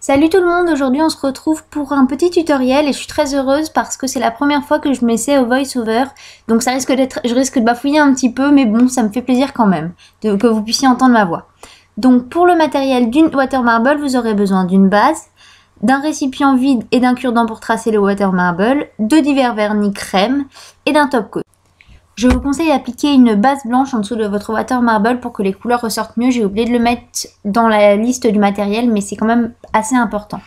Salut tout le monde, aujourd'hui on se retrouve pour un petit tutoriel et je suis très heureuse parce que c'est la première fois que je m'essaie au voice-over, donc je risque de bafouiller un petit peu, mais bon, ça me fait plaisir quand même que vous puissiez entendre ma voix. Donc pour le matériel d'une water marble, vous aurez besoin d'une base, d'un récipient vide et d'un cure-dent pour tracer le water marble, de divers vernis crème et d'un top coat. Je vous conseille d'appliquer une base blanche en dessous de votre water marble pour que les couleurs ressortent mieux. J'ai oublié de le mettre dans la liste du matériel, mais c'est quand même assez important.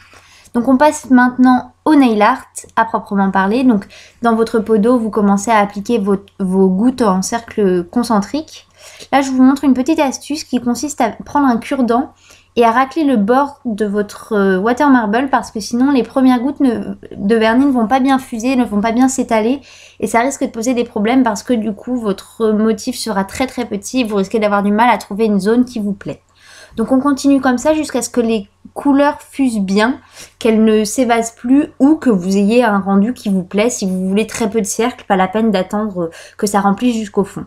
Donc on passe maintenant au nail art à proprement parler. Donc dans votre pot d'eau, vous commencez à appliquer vos gouttes en cercle concentrique. Là, je vous montre une petite astuce qui consiste à prendre un cure-dent et à racler le bord de votre water marble parce que sinon les premières gouttes de vernis ne vont pas bien fuser, ne vont pas bien s'étaler et ça risque de poser des problèmes parce que du coup votre motif sera très petit et vous risquez d'avoir du mal à trouver une zone qui vous plaît. Donc on continue comme ça jusqu'à ce que les couleurs fusent bien, qu'elles ne s'évasent plus ou que vous ayez un rendu qui vous plaît. Si vous voulez très peu de cercles, pas la peine d'attendre que ça remplisse jusqu'au fond.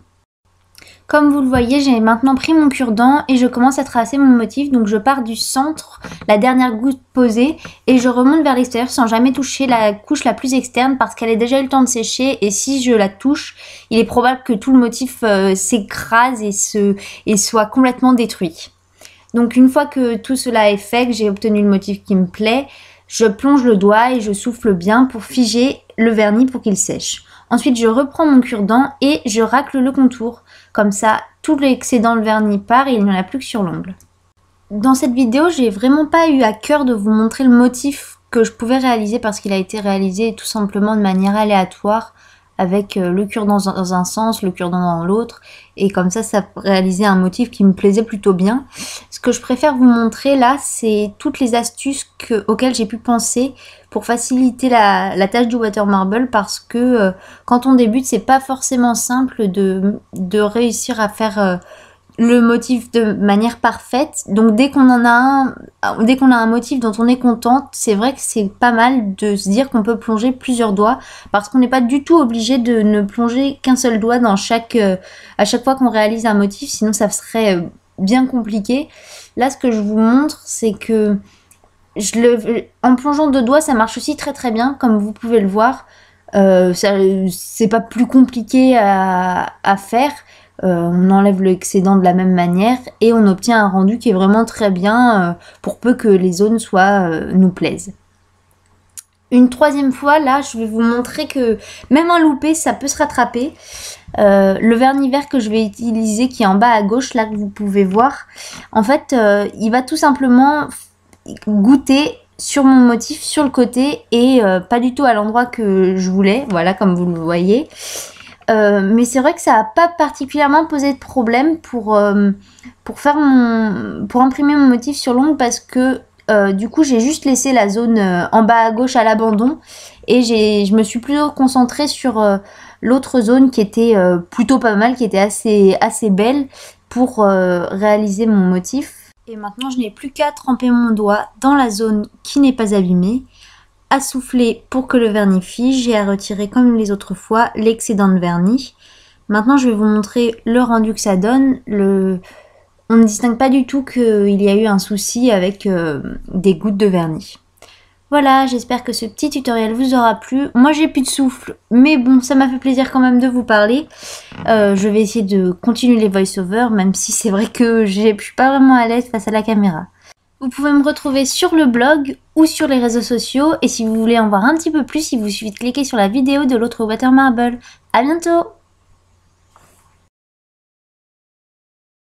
Comme vous le voyez, j'ai maintenant pris mon cure-dent et je commence à tracer mon motif. Donc je pars du centre, la dernière goutte posée, et je remonte vers l'extérieur sans jamais toucher la couche la plus externe parce qu'elle a déjà eu le temps de sécher. Et si je la touche, il est probable que tout le motif s'écrase et soit complètement détruit. Donc une fois que tout cela est fait, que j'ai obtenu le motif qui me plaît, je plonge le doigt et je souffle bien pour figer le vernis pour qu'il sèche. Ensuite, je reprends mon cure-dent et je racle le contour. Comme ça, tout l'excédent de vernis part et il n'y en a plus que sur l'ongle. Dans cette vidéo, j'ai vraiment pas eu à cœur de vous montrer le motif que je pouvais réaliser parce qu'il a été réalisé tout simplement de manière aléatoire avec le cure-dent dans un sens, le cure-dent dans l'autre, et comme ça réalisait un motif qui me plaisait plutôt bien. Ce que je préfère vous montrer là, c'est toutes les astuces auxquelles j'ai pu penser pour faciliter la tâche du water marble parce que quand on débute, c'est pas forcément simple de réussir à faire le motif de manière parfaite. Donc dès qu'on a un motif dont on est contente, c'est vrai que c'est pas mal de se dire qu'on peut plonger plusieurs doigts parce qu'on n'est pas du tout obligé de ne plonger qu'un seul doigt à chaque fois qu'on réalise un motif, sinon ça serait bien compliqué. Là, ce que je vous montre, c'est que en plongeant deux doigts, ça marche aussi très bien, comme vous pouvez le voir. C'est pas plus compliqué à faire. On enlève l'excédent de la même manière et on obtient un rendu qui est vraiment très bien pour peu que les zones nous plaisent. Une troisième fois, là, je vais vous montrer que même un loupé, ça peut se rattraper. Le vernis vert que je vais utiliser, qui est en bas à gauche, là que vous pouvez voir, en fait, il va tout simplement goûter sur mon motif, sur le côté et pas du tout à l'endroit que je voulais, voilà, comme vous le voyez. Mais c'est vrai que ça n'a pas particulièrement posé de problème pour imprimer mon motif sur l'ongle parce que du coup j'ai juste laissé la zone en bas à gauche à l'abandon et je me suis plutôt concentrée sur l'autre zone qui était plutôt pas mal, qui était assez belle pour réaliser mon motif. Et maintenant je n'ai plus qu'à tremper mon doigt dans la zone qui n'est pas abîmée, à souffler pour que le vernis fige et à retirer comme les autres fois l'excédent de vernis. Maintenant je vais vous montrer le rendu que ça donne. On ne distingue pas du tout qu'il y a eu un souci avec des gouttes de vernis. Voilà, j'espère que ce petit tutoriel vous aura plu. Moi j'ai plus de souffle, mais bon, ça m'a fait plaisir quand même de vous parler. Je vais essayer de continuer les voice-over, même si c'est vrai que je suis pas vraiment à l'aise face à la caméra. Vous pouvez me retrouver sur le blog ou sur les réseaux sociaux. Et si vous voulez en voir un petit peu plus, il vous suffit de cliquer sur la vidéo de l'autre water marble. À bientôt!